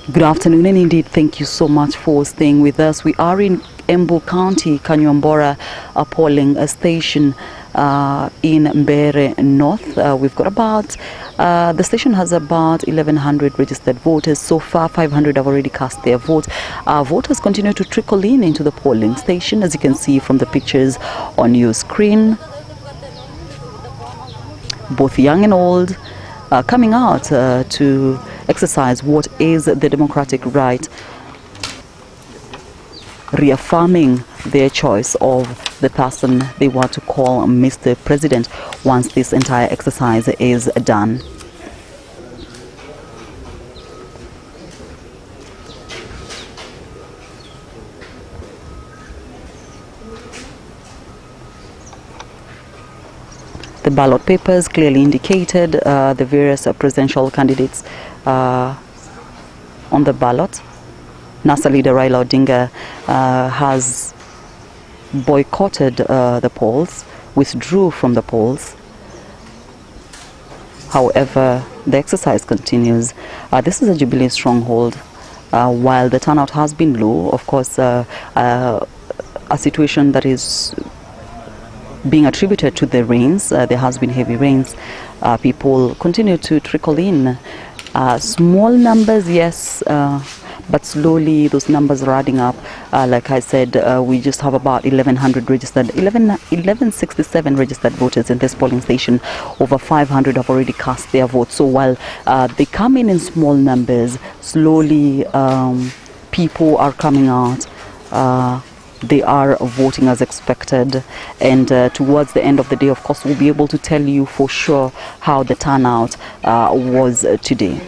Good afternoon, and indeed thank you so much for staying with us. We are in Embu County, Mbeere polling station in Mbeere North. We've got about, the station has about 1,100 registered voters. So far, 500 have already cast their vote. Voters continue to trickle in into the polling station, as you can see from the pictures on your screen. Both young and old coming out to exercise what is the democratic right, reaffirming their choice of the person they want to call Mr. President once this entire exercise is done. The ballot papers clearly indicated the various presidential candidates on the ballot. NASA leader Raila Odinga has boycotted the polls, withdrew from the polls. However, the exercise continues. This is a Jubilee stronghold. While the turnout has been low, of course, a situation that is being attributed to the rains. There has been heavy rains. People continue to trickle in. Small numbers, yes, but slowly those numbers are adding up. Like I said, we just have about 1,100 registered, 1,167 registered voters in this polling station. Over 500 have already cast their votes. So while they come in small numbers, slowly people are coming out. They are voting as expected, and towards the end of the day, of course, we'll be able to tell you for sure how the turnout was today.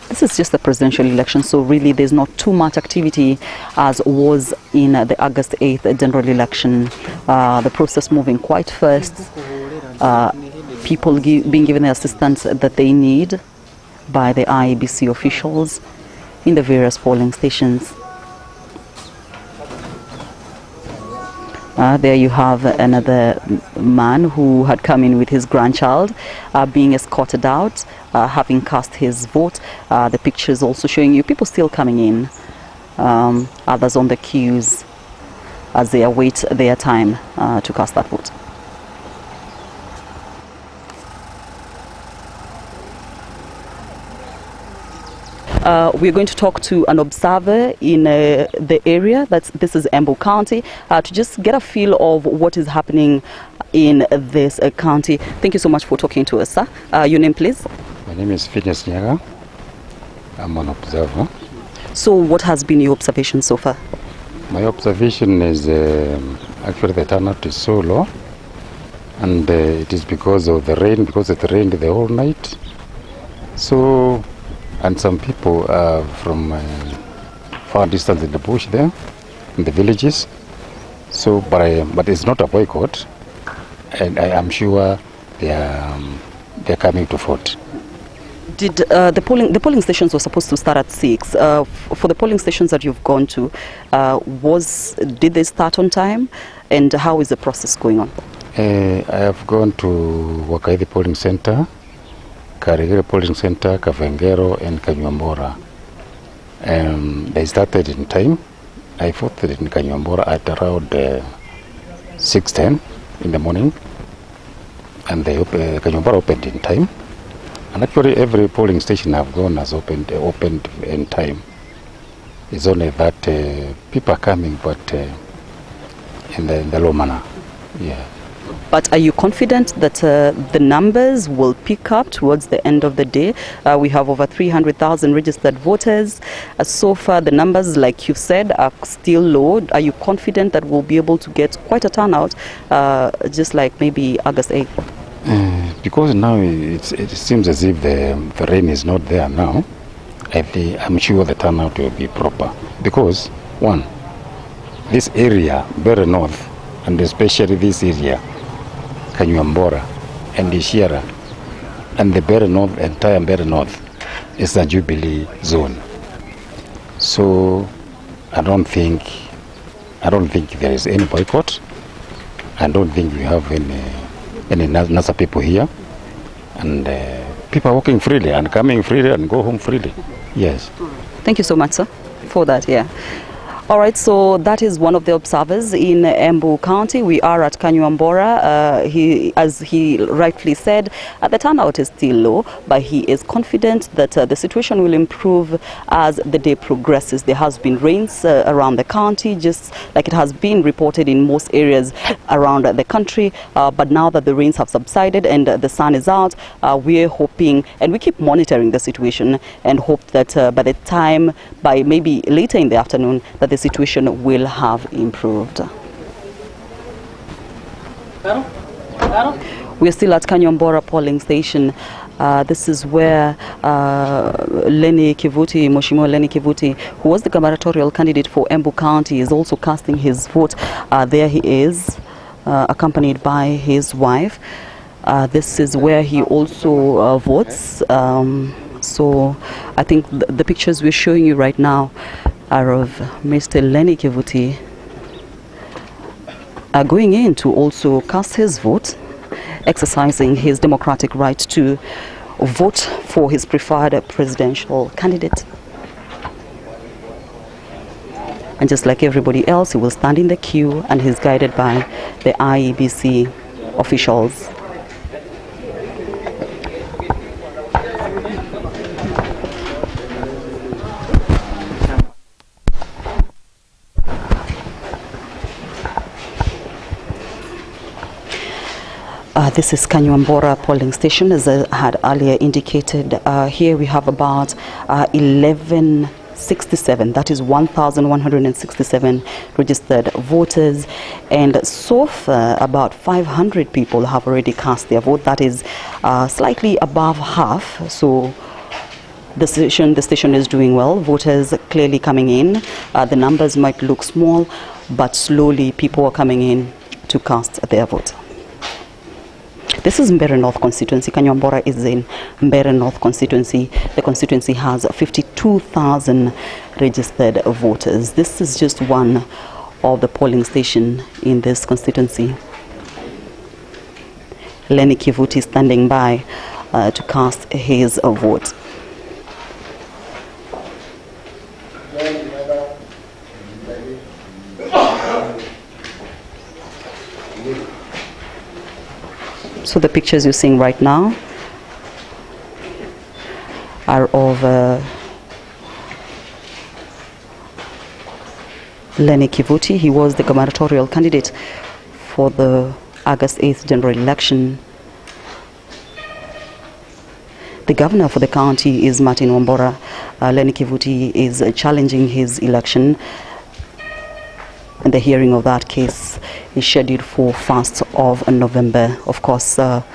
This is just the presidential election, so really there's not too much activity as was in the August 8th general election. The process moving quite fast, people being given the assistance that they need by the IEBC officials in the various polling stations. There you have another man who had come in with his grandchild, being escorted out, having cast his vote. The pictures also showing you people still coming in, others on the queues as they await their time to cast that vote. We're going to talk to an observer in the area. This is Embu County, to just get a feel of what is happening in this county. Thank you so much for talking to us, sir. Your name, please? My name is Phineas Nyaga. I'm an observer. So what has been your observation so far? My observation is actually the turnout is so low, and it is because of the rain, because it rained the whole night. So, and some people are from far distance in the bush there, in the villages. So, but it's not a boycott, and I am sure they're coming to vote. Did the polling stations were supposed to start at 6? For the polling stations that you've gone to, did they start on time? And how is the process going on? I have gone to Wakaidi polling center, Karigere polling center, Kavengero, and Kanyuambora. They started in time. I voted in Kanyuambora at around 6:10 in the morning, and Kanyuambora opened in time. And actually, every polling station I've gone has opened in time. It's only that people are coming, but in the low manner. Yeah. But are you confident that the numbers will pick up towards the end of the day? We have over 300,000 registered voters. So far, the numbers, like you said, are still low. Are you confident that we'll be able to get quite a turnout, just like maybe August 8th? Because now it seems as if the rain is not there now. I'm sure the turnout will be proper. Because, one, this area, very north, and especially this area, Kanyuambora and Ishiara, and the Mbeere North, entire Mbeere North, is a Jubilee zone. So I don't think there is any boycott. I don't think we have any NASA people here, and people are walking freely and coming freely and go home freely. Yes. Thank you so much, sir, for that. Yeah. All right, so that is one of the observers in Embu County. We are at Kanyuambora. As he rightly said, the turnout is still low, but he is confident that the situation will improve as the day progresses. There has been rains around the county, just like it has been reported in most areas around the country. But now that the rains have subsided and the sun is out, we're hoping, and we keep monitoring the situation and hope that by the time, by maybe later in the afternoon, that the situation will have improved. We're still at Kanyuambora polling station. This is where Mheshimiwa Lenny Kivuti, who was the gubernatorial candidate for Embu County, is also casting his vote. There he is, accompanied by his wife. This is where he also votes. So I think the pictures we're showing you right now are of Mr. Lenny Kivuti going in to also cast his vote, exercising his democratic right to vote for his preferred presidential candidate. And just like everybody else, he will stand in the queue and he's guided by the IEBC officials. This is Kanyuambora polling station, as I had earlier indicated. Here we have about 1167, that is 1,167 registered voters, and so far about 500 people have already cast their vote. That is slightly above half, so the station is doing well. Voters clearly coming in. The numbers might look small, but slowly people are coming in to cast their vote. This is Mbeere North constituency. Kanyuambora is in Mbeere North constituency. The constituency has 52,000 registered voters. This is just one of the polling stations in this constituency. Lenny Kivuti standing by to cast his vote. So the pictures you're seeing right now are of Lenny Kivuti. He was the gubernatorial candidate for the August 8th general election. The governor for the county is Martin Wambora. Lenny Kivuti is challenging his election. And the hearing of that case is scheduled for 1st of November. Of course, that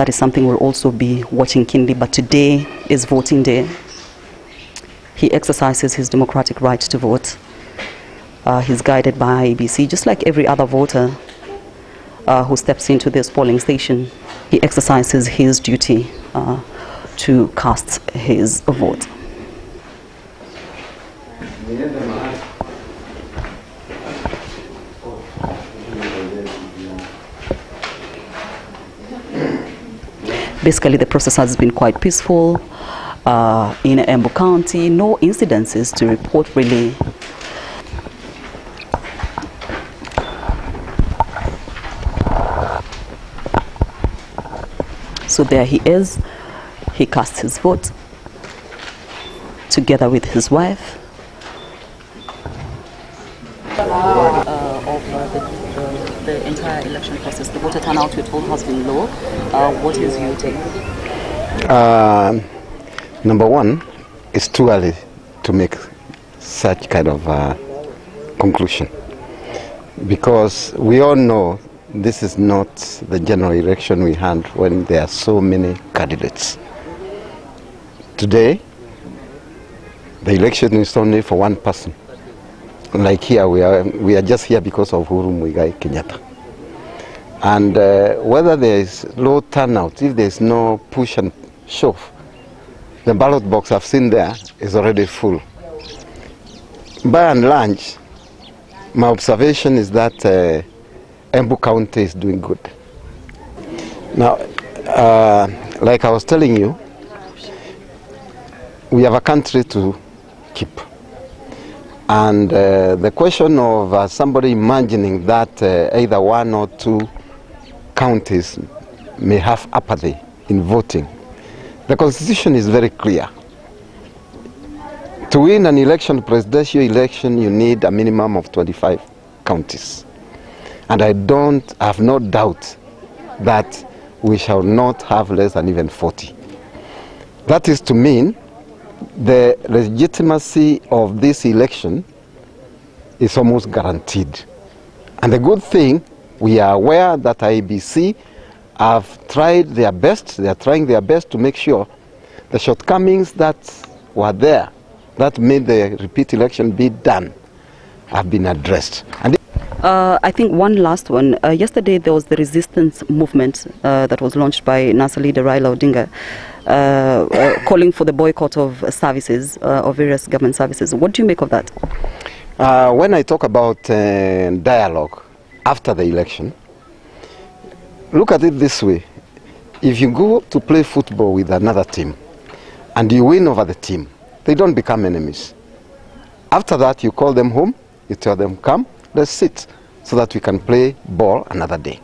is something we'll also be watching keenly, but today is voting day. He exercises his democratic right to vote. He's guided by IEBC, just like every other voter who steps into this polling station. He exercises his duty to cast his vote. Basically, the process has been quite peaceful in Embu County. No incidences to report, really. So there he is. He cast his vote together with his wife. The entire election process, the voter turnout we're told has been low. What is your take? Number one, it's too early to make such kind of conclusion, because we all know this is not the general election we had when there are so many candidates. Today, the election is only for one person. Like here, we are just here because of Uhuru Muigai Kenyatta. And whether there is low turnout, if there is no push and shove, the ballot box I've seen there is already full. By and large, my observation is that Embu County is doing good. Now, like I was telling you, we have a country to keep. And the question of somebody imagining that either one or two counties may have apathy in voting, the Constitution is very clear. To win an election, presidential election, you need a minimum of 25 counties. And I have no doubt that we shall not have less than even 40. That is to mean the legitimacy of this election is almost guaranteed. And the good thing, we are aware that IEBC have tried their best, they are trying their best to make sure the shortcomings that were there, that made the repeat election be done, have been addressed. And I think one last one. Yesterday there was the resistance movement that was launched by NASA leader Raila Odinga, calling for the boycott of services, of various government services. What do you make of that? When I talk about dialogue after the election, look at it this way. If you go to play football with another team and you win over the team, they don't become enemies. After that, you call them home, you tell them, come, let's sit, so that we can play ball another day.